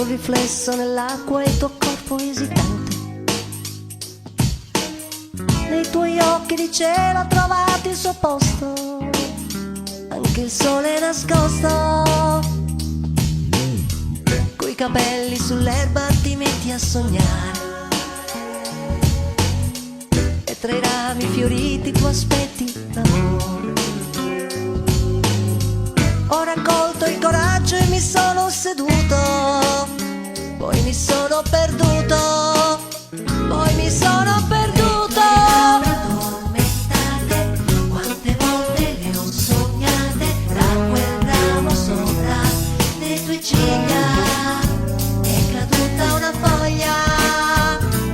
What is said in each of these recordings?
un riflesso nell'acqua e il tuo corpo esitante. Nei tuoi occhi di cielo ha trovato il suo posto, anche il sole è nascosto. Coi capelli sull'erba ti metti a sognare, e tra i rami fioriti tu aspetti l'amore. Ho raccolto il coraggio e mi sono seduto, poi mi sono perduto, poi mi sono perduto. Addormentate, quante volte le ho sognate, da quel ramo sopra le tue ciglia è caduta una foglia.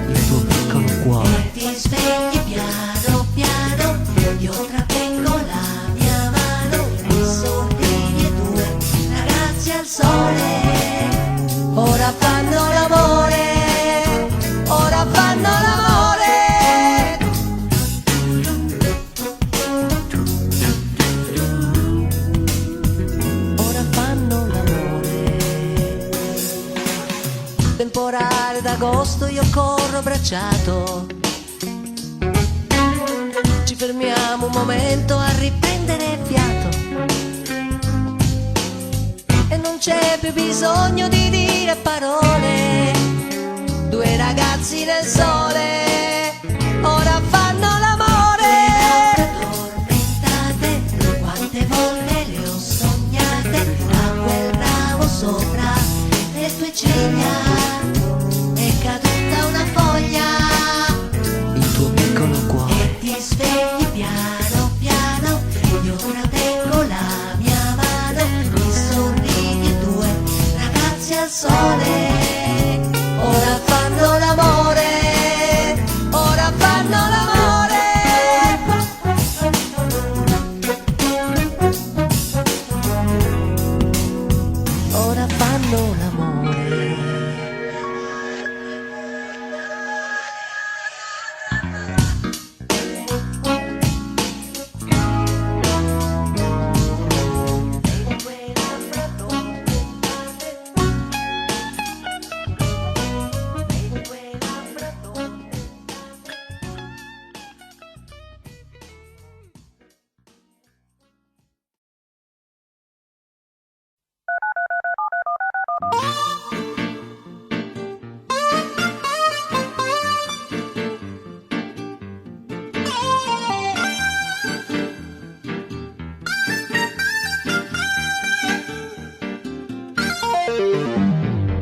Il tuo piccolo cuore, e ti svegli piano piano, io trattengo la mia mano e sorridi e due ragazzi al sole ora fanno l'amore, ora fanno l'amore. Ora fanno l'amore. Temporale d'agosto io corro abbracciato, ci fermiamo un momento a riprendere fiato, e non c'è più bisogno di dire parole, due ragazzi nel sole ora fanno l'amore. Addormentate, quante volte le ho sognate, a quel ramo sopra le tue ciglia è caduta una foglia. Il tuo piccolo cuore, e ti svegli piano piano, io trattengo la mia mano, mi sorridi due ragazzi al sole ora fanno l'amore, ora fanno l'amore. Ora fanno l'amore.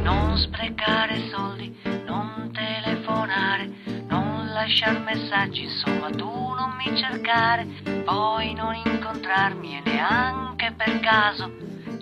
Non sprecare soldi, non telefonare, non lasciar messaggi, insomma tu non mi cercare, poi non incontrarmi e neanche per caso,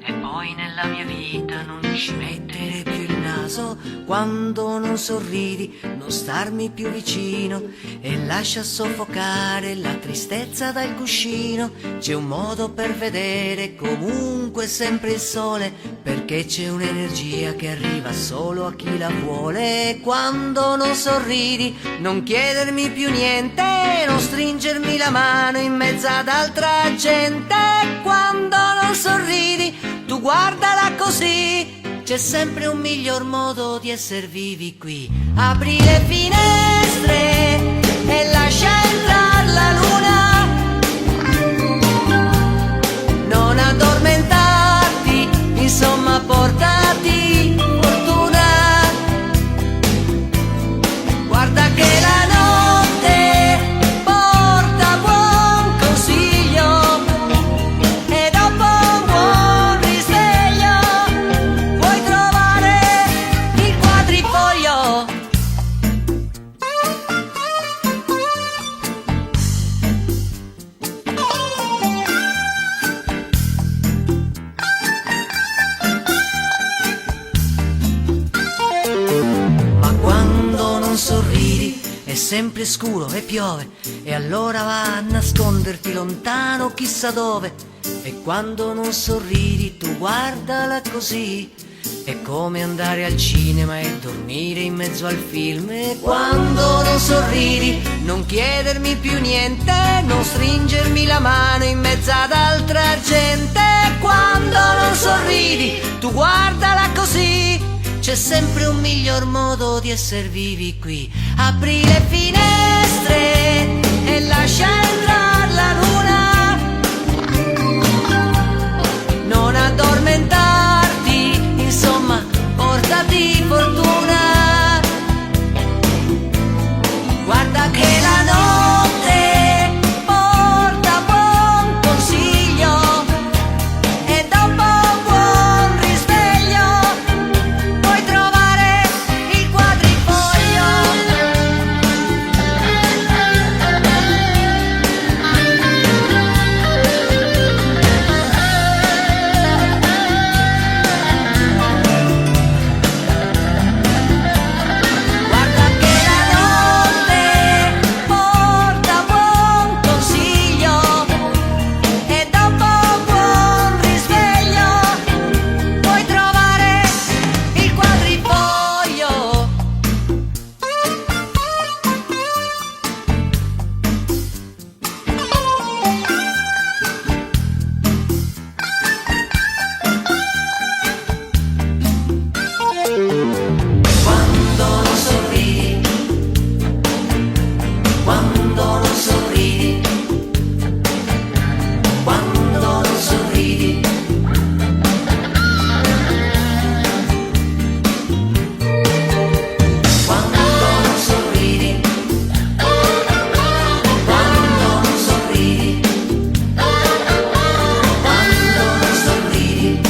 e poi nella mia vita non ci mettere più il naso. Quando non sorridi, non starmi più vicino, e lascia soffocare la tristezza dal cuscino. C'è un modo per vedere comunque sempre il sole, perché c'è un'energia che arriva solo a chi la vuole. Quando non sorridi, non chiedermi più niente, non stringermi la mano in mezzo ad altra gente. Quando non sorridi, tu guardala così, c'è sempre un miglior modo di essere vivi qui. Apri le finestre e lascia entrare la luna, non addormentarti, insomma portati fortuna. Guarda che la notte porta buon consiglio, e dopo un buon risveglio puoi trovare il quadrifoglio. Ma quando non sorridi è sempre scuro e piove, e allora va a nasconderti lontano chissà dove. E quando non sorridi tu guardala così, è come andare al cinema e dormire in mezzo al film. E quando non sorridi non chiedermi più niente, non stringermi la mano in mezzo ad altra gente. Quando non sorridi tu guardala così, c'è c'è sempre un miglior modo di essere vivi qui. Apri le finestre e lascia entrare la luna, non addormentarti, insomma, portati fortuna. Guarda che la notte porta buon consiglio e dopo un buon risveglio puoi trovare il quadrifoglio. Guarda che la notte porta buon consiglio e dopo un buon risveglio puoi trovare il quadrifoglio. Quando non sorridi, quando non sorridi, quando non sorridi, quando non sorridi, quando non sorridi, quando non sorridi.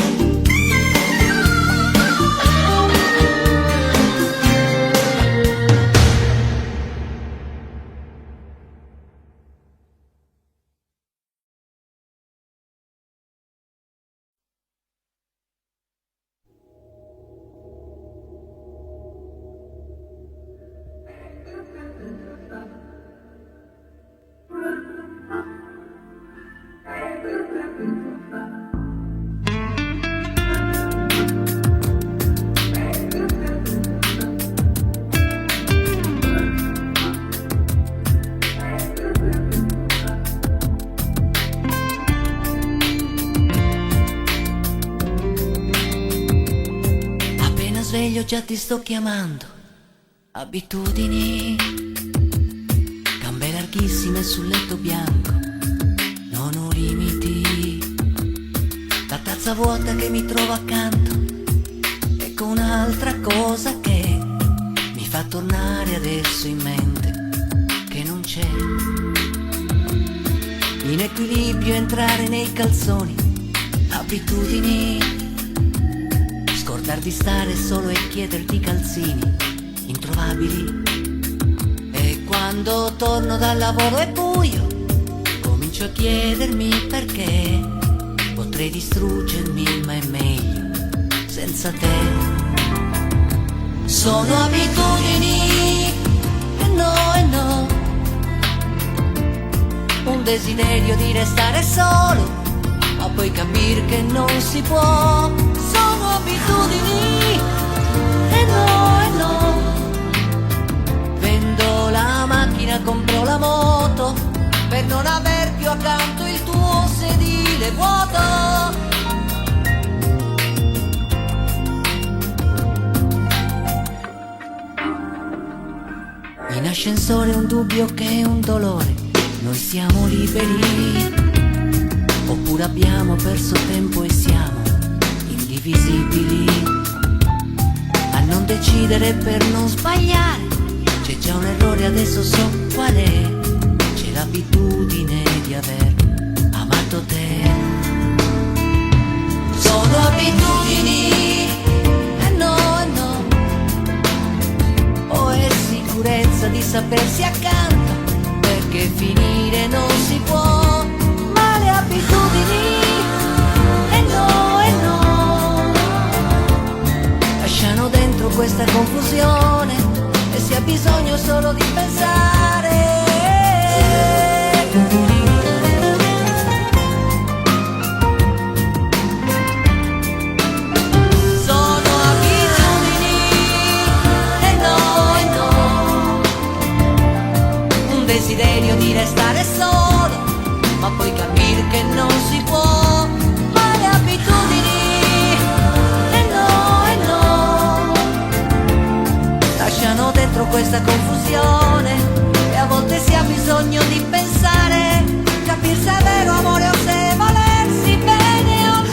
Appena sveglio già ti sto chiamando. Abitudini, gambe larghissime sul letto bianco, non ho limiti. La tazza vuota che mi trovo accanto, ecco un'altra cosa che mi fa tornare adesso in mente che non c'è. In equilibrio entrare nei calzoni, abitudini, scordar di stare solo e chiederti calzini introvabili. E quando torno dal lavoro è buio, comincio a chiedermi perché potrei distruggermi, ma è meglio senza te. Sono abitudini, e no, un desiderio di restare solo, ma poi capire che non si può. Sono abitudini, e no, vendo la macchina, compro la moto per non aver più accanto il tuo sedile vuoto. In ascensore un dubbio che è un dolore, noi siamo liberi, oppure abbiamo perso tempo e siamo indivisibili. A non decidere per non sbagliare, c'è già un errore, adesso so qual è. C'è l'abitudine di aver amato te. Sono abitudini, e no, o è sicurezza di sapersi accanto, perché finire non si può. Ma le abitudini, e no, lasciano dentro questa confusione e si ha bisogno solo di pensare. Sono abitudini, e no, un desiderio di restare solo, ma poi capire che non si può. Ma le abitudini, e no, questa confusione, e a volte si ha bisogno di pensare, capire se è vero amore o se volersi bene o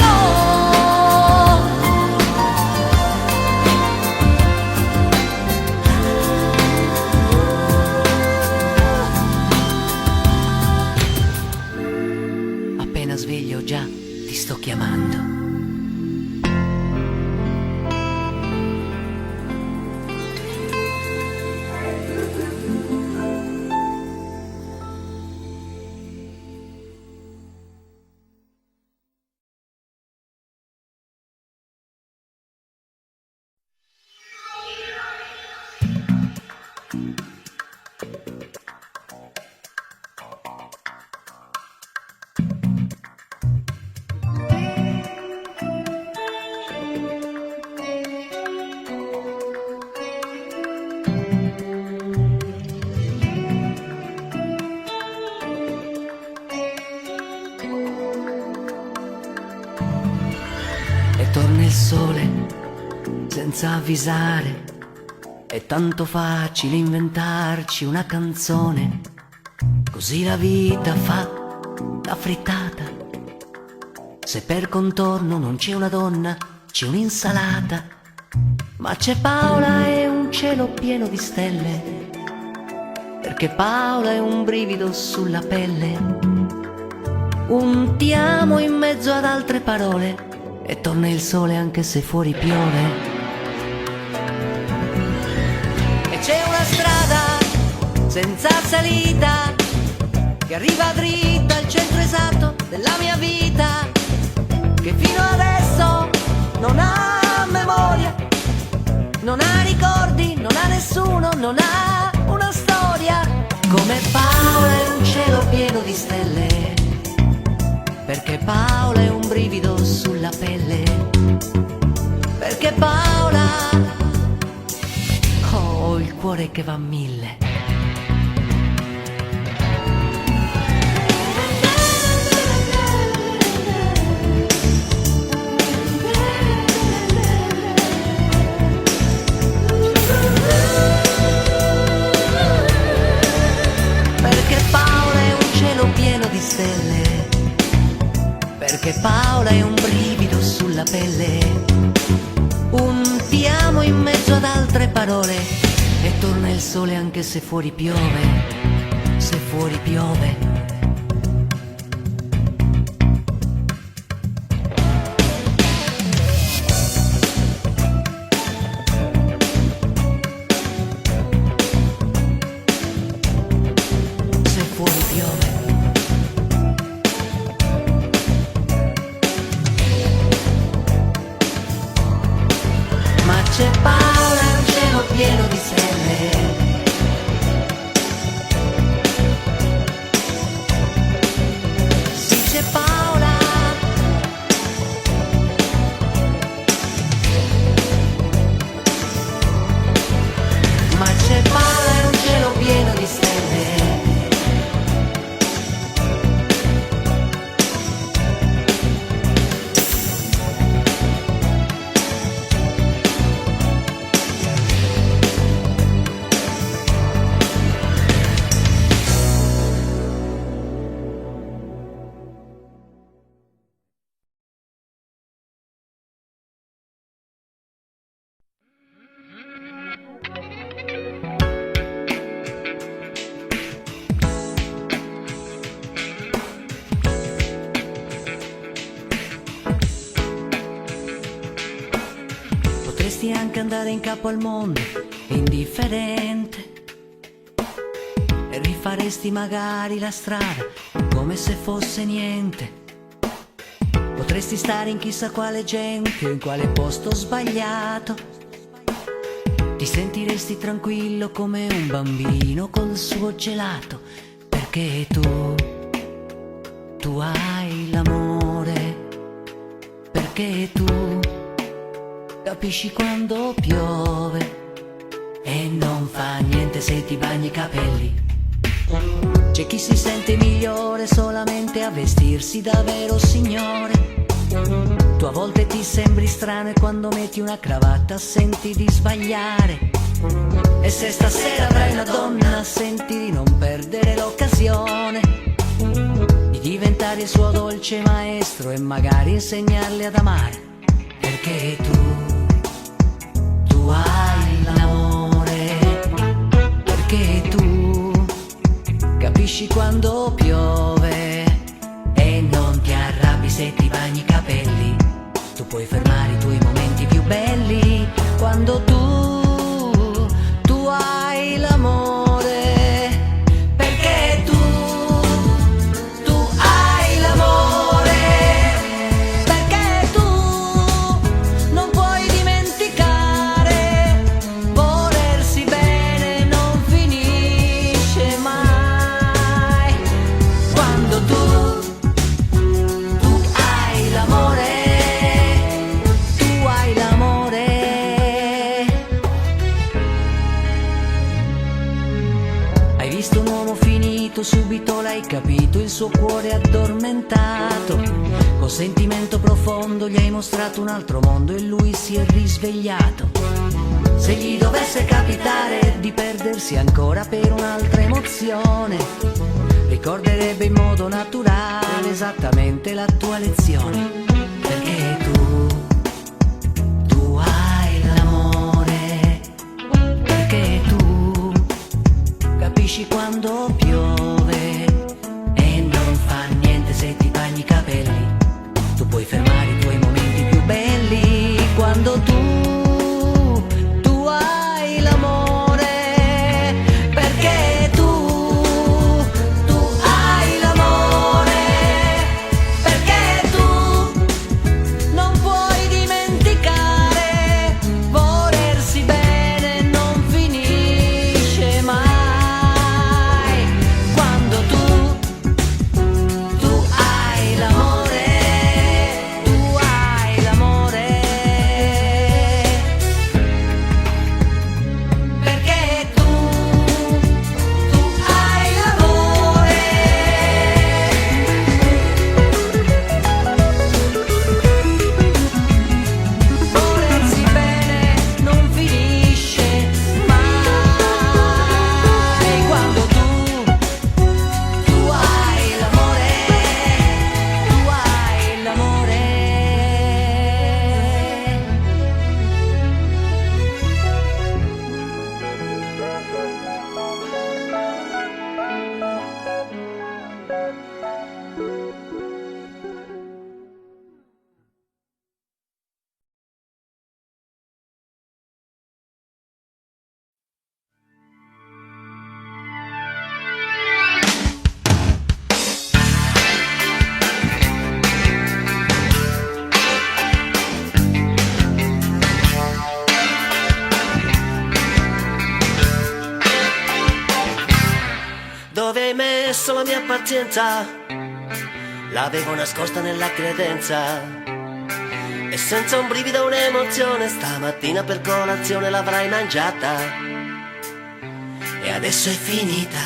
no. Appena sveglio già ti sto chiamando. Torna il sole senza avvisare, è tanto facile inventarci una canzone, così la vita fa da frittata. Se per contorno non c'è una donna, c'è un'insalata, ma c'è Paola e un cielo pieno di stelle, perché Paola è un brivido sulla pelle, un ti amo in mezzo ad altre parole. E torna il sole anche se fuori piove. E c'è una strada senza salita che arriva dritta al centro esatto della mia vita, che fino adesso non ha memoria, non ha ricordi, non ha nessuno, non ha una storia. Come Paola è un cielo pieno di stelle, perché Paola è un brivido sulla pelle, perché Paola ho il cuore che va a 1000. Perché Paola è un cielo pieno di stelle, perché Paola è un brivido sulla pelle, un ti amo in mezzo ad altre parole. E torna il sole anche se fuori piove, se fuori piove. Se fuori piove. C'è Paola e un cielo pieno di stelle, sì c'è Paola, ma c'è Paola e un cielo pieno di stelle. Potresti anche andare in capo al mondo, indifferente, e rifaresti magari la strada come se fosse niente. Potresti stare in chissà quale gente, in quale posto sbagliato. Ti sentiresti tranquillo come un bambino col suo gelato, perché tu hai l'amore, perché tu capisci quando piove e non fa niente se ti bagni i capelli. C'è chi si sente migliore solamente a vestirsi da vero signore. Tu a volte ti sembri strano e quando metti una cravatta senti di sbagliare. E se stasera avrai una donna senti di non perdere l'occasione di diventare il suo dolce maestro e magari insegnarle ad amare. Perché tu hai l'amore, perché tu capisci quando piove e non ti arrabbi se ti bagni i capelli. Tu puoi fermare i tuoi momenti più belli quando tu hai l'amore, perché tu hai l'amore, perché tu non puoi dimenticare, volersi bene non finisce mai. Quando tu hai l'amore, tu hai l'amore. Hai visto un uomo finito, subito l'hai capito, il suo cuore è addormentato. Con sentimento profondo gli hai mostrato un altro mondo e lui si è risvegliato. Se gli dovesse capitare di perdersi ancora per un'altra emozione, ricorderebbe in modo naturale esattamente la tua lezione. Perché tu hai l'amore, perché tu capisci quando piove e non fa niente se ti bagni i capelli. Tu puoi fermare i tuoi momenti più belli quando tu hai l'amore, perché tu hai l'amore, perché tu non puoi dimenticare, volersi bene non finisce mai. Quando tu hai l'amore, tu hai l'amore, perché tu hai l'amore. Volersi bene non finisce mai. Quando tu hai l'amore, tu hai l'amore. Dove hai messo la mia pazienza? L'avevo nascosta nella credenza. E senza un brivido un'emozione, stamattina per colazione l'avrai mangiata. E adesso è finita.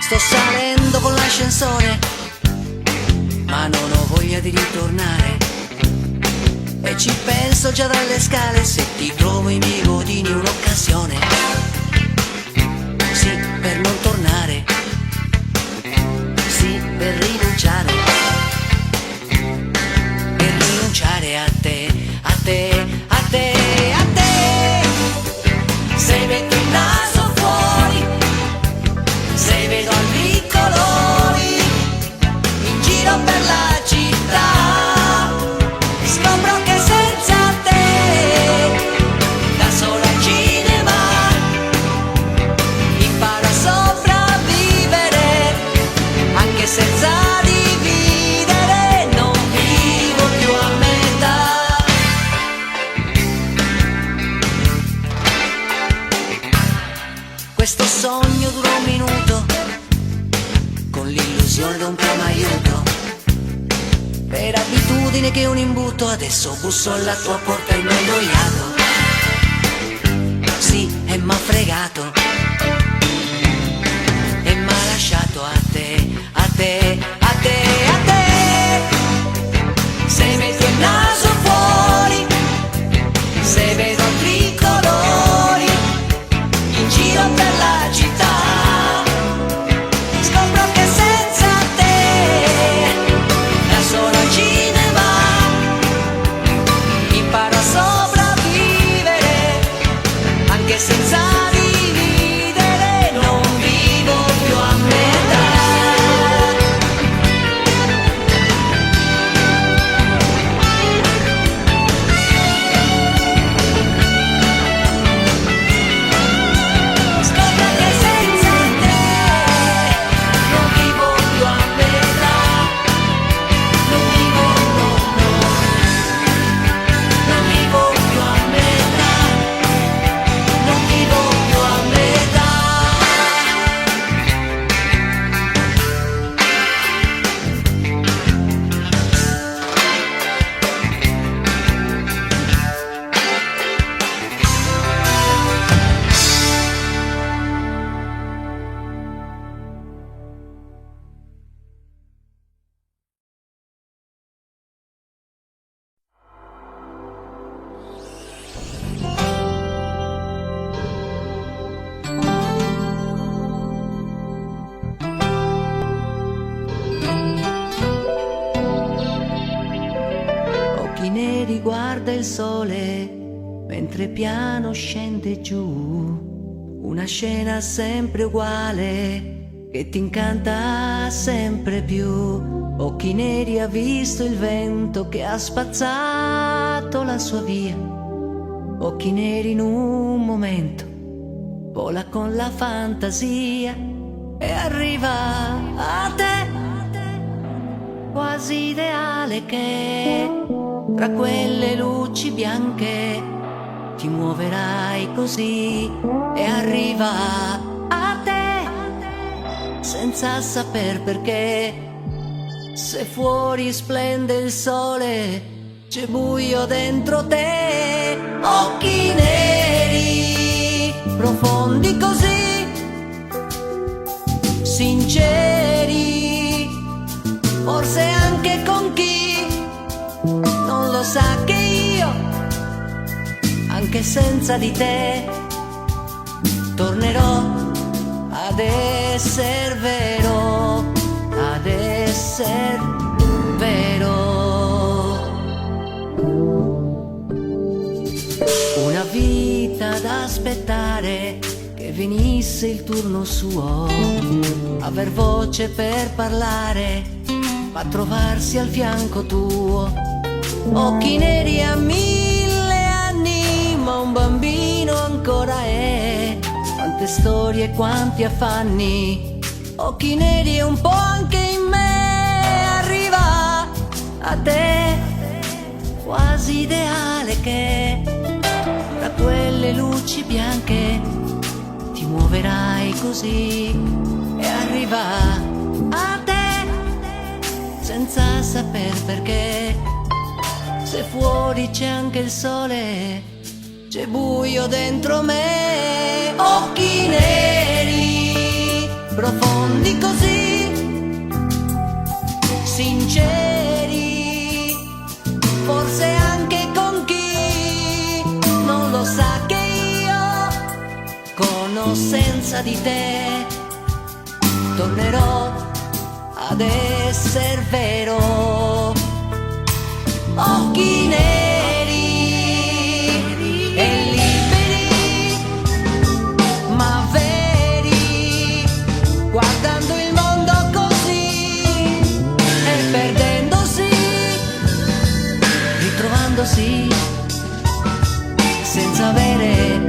Sto salendo con l'ascensore, ma non ho voglia di ritornare. E ci penso già dalle scale, se ti trovo i miei godini un'occasione. Sì, per non tornare, sì, per rinunciare, per rinunciare a te, a te, a te, a te. Se metto il naso fuori, se vedo altri colori in giro per la città, scopro che senza te, da sola al cinema, imparo a sopravvivere, anche senza dividere, non vivo più a metà. Questo sogno dura un minuto, con l'illusione d'un primo aiuto. Per abitudine che un imbuto, adesso busso alla tua porta ingoiato. Sì, e m'ha fregato, e m'ha lasciato a te, a te, a te, a te. occhi neri guarda il sole mentre piano scende giù, una scena sempre uguale che ti incanta sempre più. Occhi neri ha visto il vento che ha spazzato la sua via, occhi neri in un momento vola con la fantasia e arriva a te, quasi ideale che tra quelle luci bianche ti muoverai così e arriva a te senza saper perché. Se fuori splende il sole, c'è buio dentro te. Occhi neri, profondi così, sinceri, forse anche con chi non lo sa che io, anche senza di te, tornerò ad esser vero, ad esser vero. Una vita ad aspettare che venisse il turno suo, aver voce per parlare, ma trovarsi al fianco tuo. Occhi neri a 1000 anni, ma un bambino ancora è. Quante storie, quanti affanni, occhi neri e un po' anche in me. Arriva a te, quasi ideale che tra quelle luci bianche ti muoverai così e arriva a te senza saper perché. Se fuori c'è anche il sole, c'è buio dentro me. Occhi neri, profondi così, sinceri, forse anche con chi non lo sa che io, conoscenza di te, tornerò ad esser vero. Occhi neri e liberi, ma veri, guardando il mondo così e perdendosi, ritrovandosi, senza avere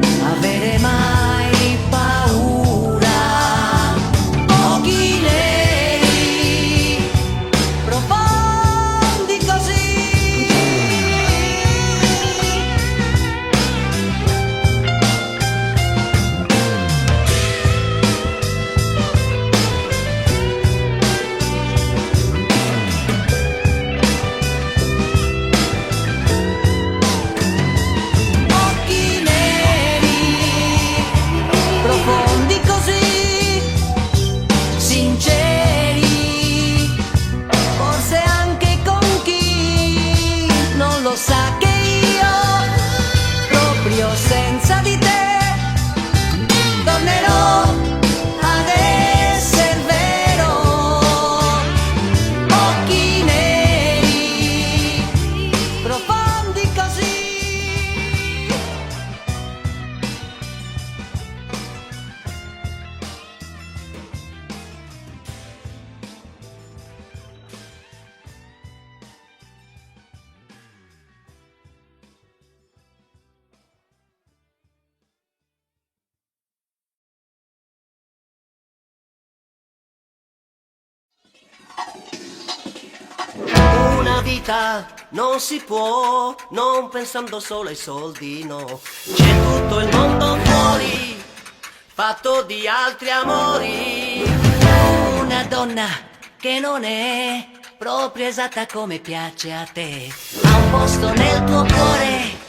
mai paura. Occhi neri, profondi così, occhi neri, profondi così, sinceri, forse anche con chi non lo sa che io, proprio senza di te, tornerò ad esser vero. Occhi neri, profondi così. Una vita non si può, non pensando solo ai soldi, no. C'è tutto il mondo fuori, fatto di altri amori. Una donna che non è proprio esatta come piace a te, ha un posto nel tuo cuore,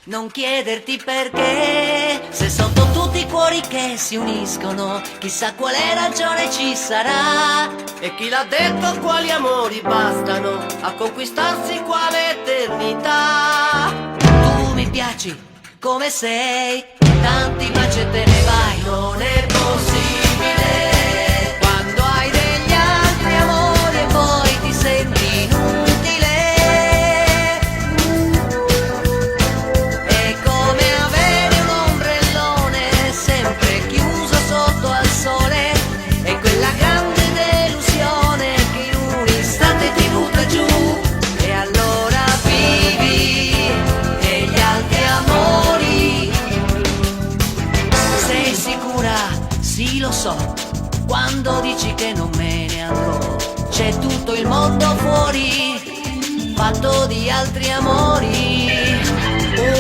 non chiederti perché. Se sotto tutti i cuori che si uniscono, chissà quale ragione ci sarà. E chi l'ha detto quali amori bastano a conquistarsi quale eternità? Tu mi piaci come sei, tanti baci e te ne vai, non è possibile. Quando hai degli altri amori e poi ti senti inutile, so, quando dici che non me ne andrò, c'è tutto il mondo fuori, fatto di altri amori.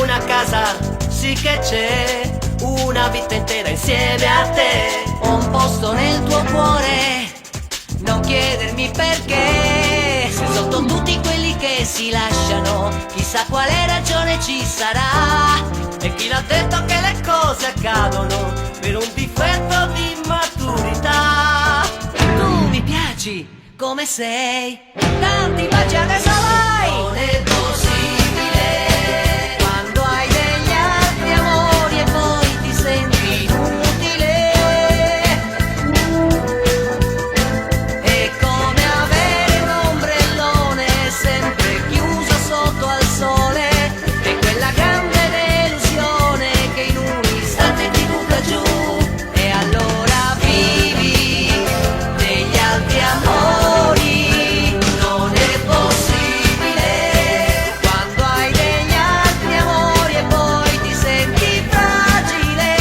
Una casa sì che c'è, una vita intera insieme a te. Ho un posto nel tuo cuore, non chiedermi perché. Se sotto tutti quelli che si lasciano, chissà quale ragione ci sarà. E chi l'ha detto che le cose accadono per un difetto di maturità? Tu mi piaci come sei, tanti baci adesso vai. Non è possibile Quando hai degli altri amori e poi ti senti inutile. È come avere un ombrellone sempre chiuso sotto al sole. È quella grande delusione che in un istante ti butta giù. E allora vivi degli altri amori. Non è possibile quando hai degli altri amori e poi ti senti fragile.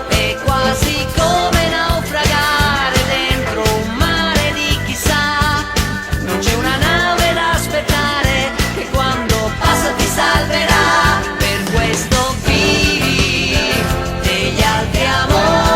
È quasi come naufragare dentro un mare di chissà. Non c'è una nave da aspettare che quando passa ti salverà. Per questo vivi degli altri amori.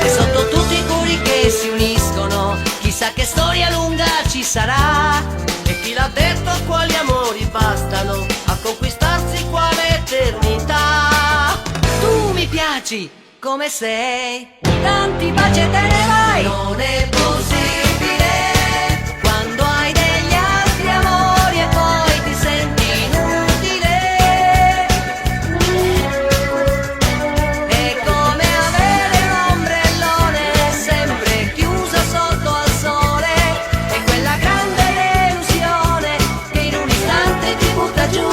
Se sotto tutti i curi che si uniscono, chissà che storia lunga ci sarà. E chi l'ha detto quali amori bastano a conquistarsi quale eternità? Tu mi piaci come sei, tanti baci e te ne vai. Non è possibile quando hai degli altri amori e poi ti senti inutile. È come avere un ombrellone sempre chiuso sotto al sole. È quella grande delusione che in un istante ti butta giù.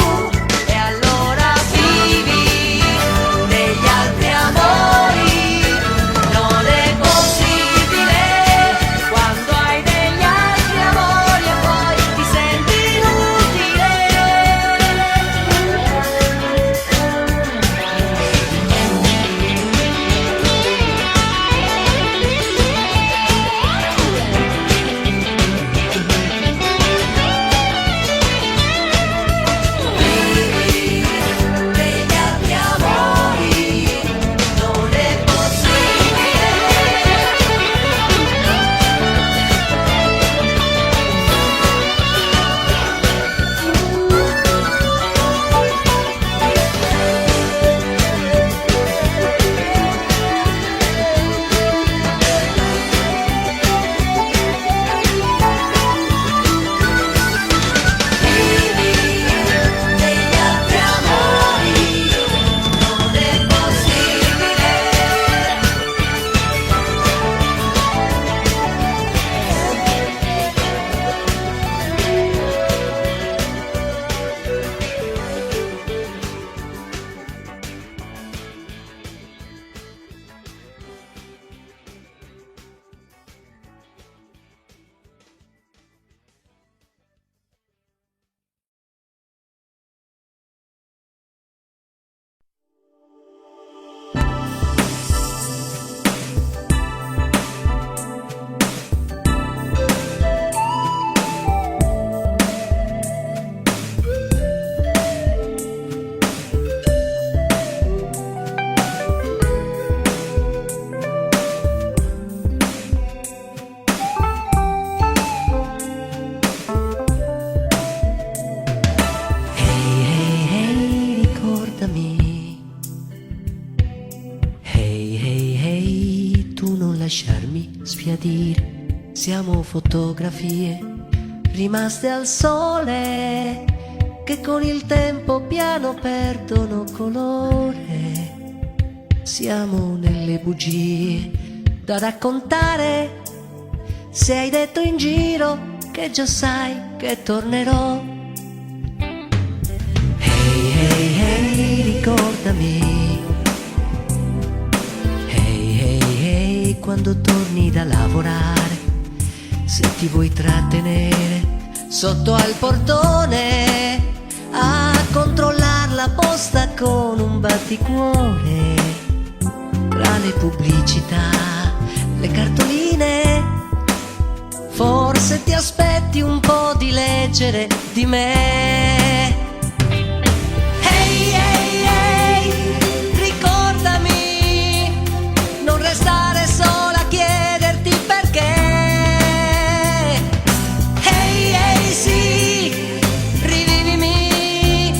E allora vivi degli altri amori. Non è possibile quando hai degli altri amori e poi ti senti inutile. Vivi degli altri amori. Non è possibile. Vivi degli altri amori. Non è possibile. Hey, hey, hey, ricordami. Hey, hey, hey, tu non lasciarmi sbiadire. Siamo fotografie rimaste al sole che con il tempo piano perdono colore. Siamo nelle bugie da raccontare se hai detto in giro che già sai che tornerò. Hey, hey, hey, ricordami. Hey, hey, hey, quando torni da lavorare, se ti vuoi trattenere sotto al portone a controllar la posta con un batticuore, tra le pubblicità, le cartoline, forse ti aspetti un po' di leggere di me. Hey, hey, hey, ricordami, non restare sola a chiederti perché. Hey, hey, sì, rivivimi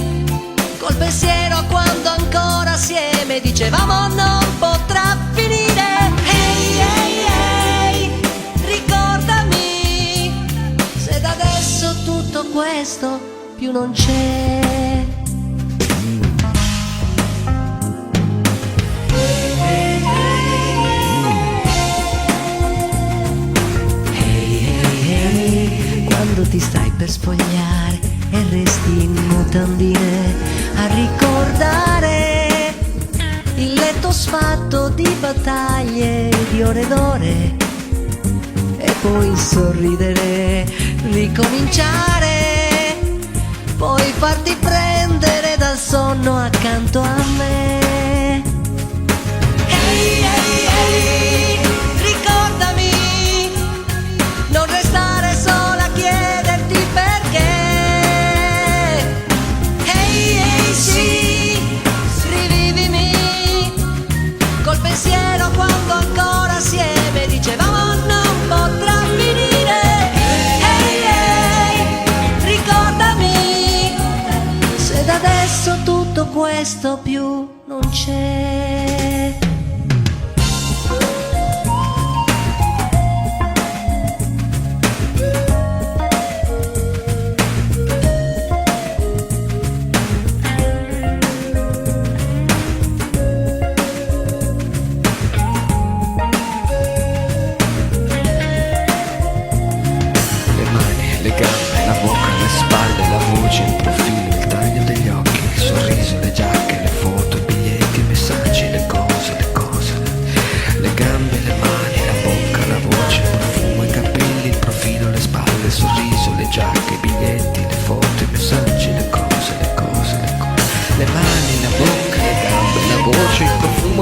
col pensiero quando ancora assieme dicevamo non potrà finire. Hey, hey, hey, ricordami, se da adesso tutto questo più non c'è. Hey, hey, hey, quando ti stai per spogliare e resti in mutandine a ricordare il letto sfatto di battaglie di ore ed ore, e poi sorridere, ricominciare, poi farti prendere dal sonno accanto a me. Hey, hey, hey, ricordami, non restare sola a chiederti perché. Hey, hey, sì, rivivimi col pensiero quando ancora assieme dicevamo non potrà finire. Hey, hey, ricordami, se da adesso tutto questo più non c'è.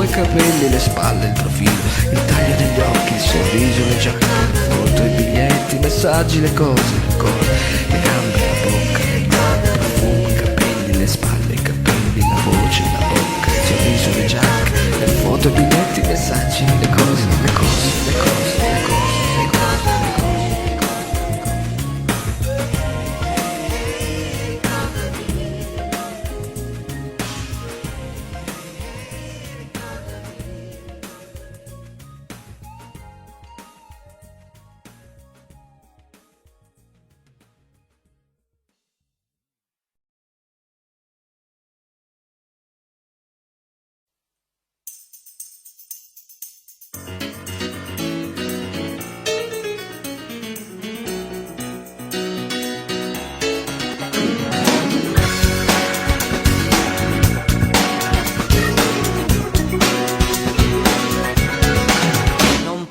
I capelli, le spalle, il profilo, il taglio degli occhi, il sorriso, le giacche, le foto, i biglietti, i messaggi, le cose, le gambe, la bocca, il naso, il profumo, i capelli, le spalle, i capelli, la voce, la bocca, il sorriso, le giacche, le foto, i biglietti, i messaggi, le cose, le cose, le cose, le cose.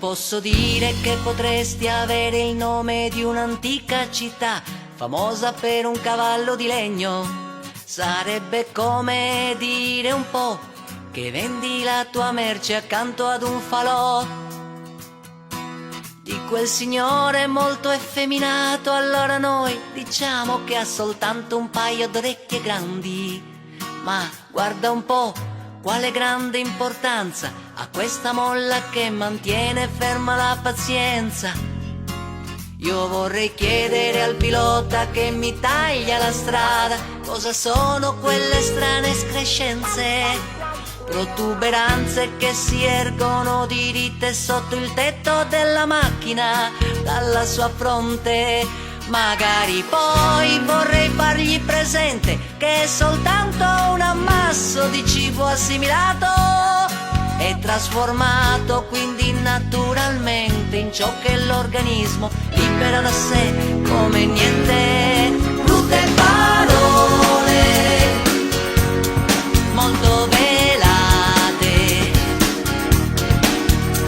Posso dire che potresti avere il nome di un'antica città, famosa per un cavallo di legno. Sarebbe come dire un po' che vendi la tua merce accanto ad un falò di quel signore molto effeminato. Allora noi diciamo che ha soltanto un paio d'orecchie grandi, ma guarda un po' quale grande importanza a questa molla che mantiene ferma la pazienza. Io vorrei chiedere al pilota che mi taglia la strada cosa sono quelle strane escrescenze, protuberanze che si ergono diritte sotto il tetto della macchina dalla sua fronte. Magari poi vorrei fargli presente che è soltanto un ammasso di cibo assimilato è trasformato quindi naturalmente in ciò che l'organismo libera da sé come niente. Brutte parole, molto velate,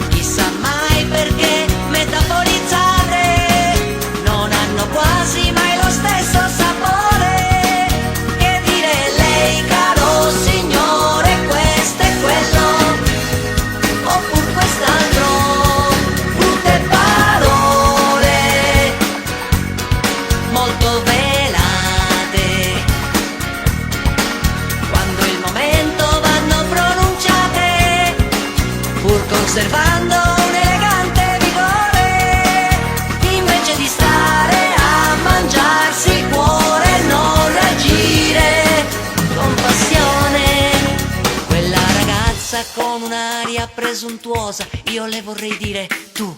chissà mai perché metaforizzate, non hanno quasi mai lo stesso sapore. Che dire lei, caro signore, questo è quello, oppure quest'altro. Brutte parole, molto velate, quando il momento vanno pronunciate, pur conservando un elegante vigore, invece di stare a mangiarsi il cuore e non reagire con passione. Quella ragazza con un'aria presuntuosa, io le vorrei dire: tu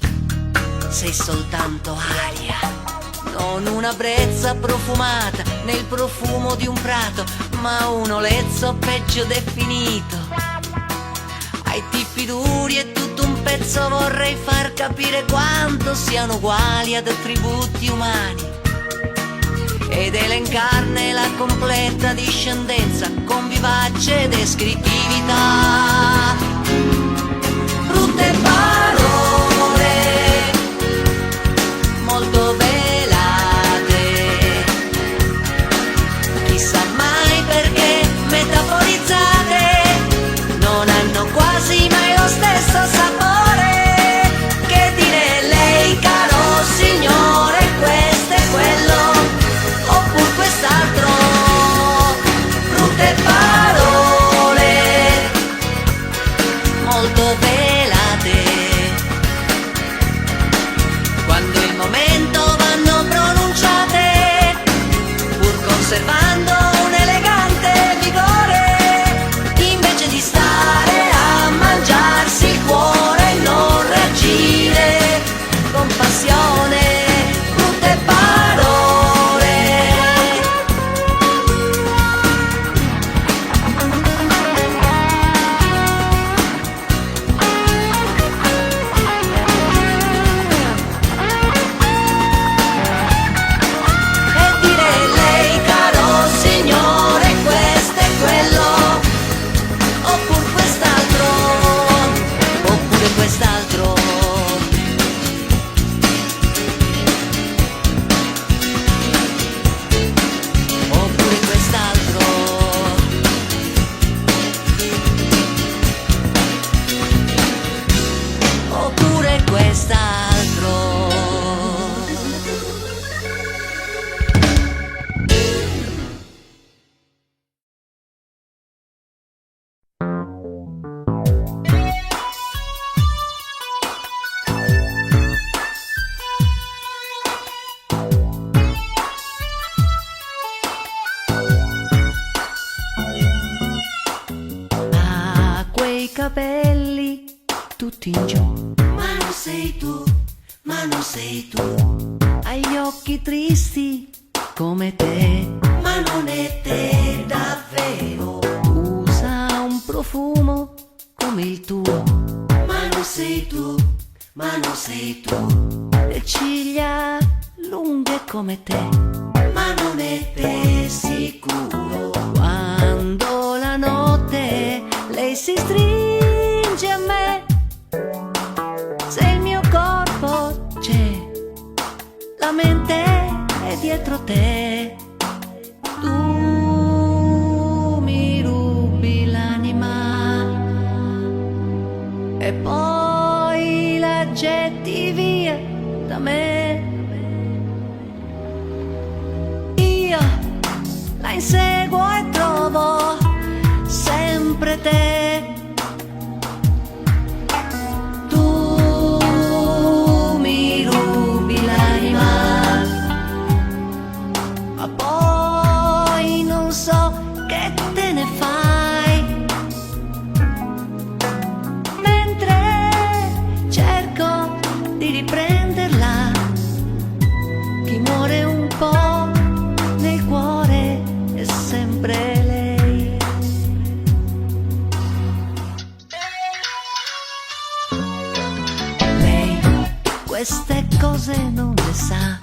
sei soltanto aria, non una brezza profumata nel profumo di un prato, ma un olezzo peggio definito. Ai tipi duri e tutto un pezzo vorrei far capire quanto siano uguali ad attributi umani ed elencarne la completa discendenza con vivace descrittività. Brutte parole, molto velate, chissà mai perché metaforizzate, non hanno quasi mai lo stesso sapore. Che dire lei, caro signore, questo è quello, oppure quest'altro. Brutte parole, molto velate, quando il momento vanno pronunciate, pur conservando un elegante vigore, invece di stare a mangiarsi il cuore e non reagire con passione. Brutte parole, e dire lei, caro signore, questo è quello, oppure quest'altro, oppure quest'altro. Oppure quest'altro. Oppure quest'altro. Ha quei capelli tutti in giù, Ma non sei tu, ma non sei tu, ha gli occhi tristi come te, ma non è te davvero. usa un profumo come il tuo, Ma non sei tu, ma non sei tu, le ciglia lunghe come te, ma non è te sicuro. quando la notte lei si stringe a me, se il mio corpo c'è, la mente è dietro te, tu mi rubi l'anima e poi la getti via da me. Io la inseguo e trovo sempre te. Tu mi rubi l'anima, ma poi non so che te ne fai, mentre cerco di queste cose non le sa.